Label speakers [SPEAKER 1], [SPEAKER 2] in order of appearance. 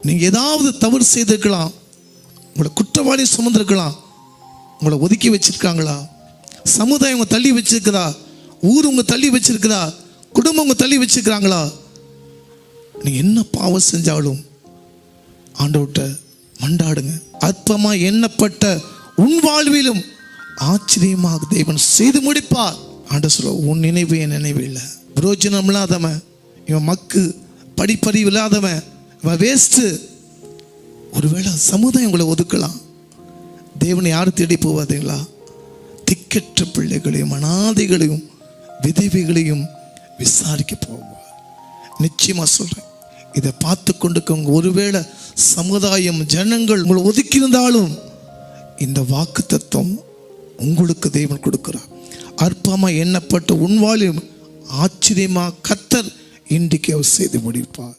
[SPEAKER 1] நீங்க ஏதாவது தவறு செய்திருக்கலாம், உங்களை குற்றவாளி சுமந்திருக்கலாம், உங்களை ஒதுக்கி வச்சிருக்காங்களா, சமுதாயம் உங்க தள்ளி வச்சிருக்குதா, ஊர் உங்க தள்ளி வச்சிருக்குதா, குடும்பம் உங்க தள்ளி வச்சிருக்கிறாங்களா, நீங்க என்ன பாவம் செஞ்சாலும் ஆண்டவர்கிட்ட மண்டாடுங்க. அற்பமா எண்ணப்பட்ட உன் வாழ்விலும் ஆச்சரியமாக தேவன் செய்து முடிப்பார். ஆண்டவர் சொல்ல, உன் நினைவு என் நினைவு இல்லை, புரோஜனம் இல்லாதவன் இவன், மக்கு படிப்பறிவு இல்லாதவன் இவன், வேஸ்ட்டு. ஒருவேளை சமுதாயம் உங்களை ஒதுக்கலாம், தேவனை யாரும் தேடி போவாதீங்களா? திக்கற்ற பிள்ளைகளையும் அனாதைகளையும் விதவைகளையும் விசாரிக்க போவார். நிச்சயமா சொல்றேன், இதை பார்த்து கொண்டு ஒருவேளை சமுதாயம் ஜனங்கள் உங்களை ஒதுக்கியிருந்தாலும் இந்த வாக்கு தத்துவம் உங்களுக்கு தேவன் கொடுக்கிறார். அற்பமா எண்ணப்பட்ட உன் வாழ்வில் ஆச்சரியமா கர்த்தர் இன்றைக்கு அவர் செய்து முடிப்பார்.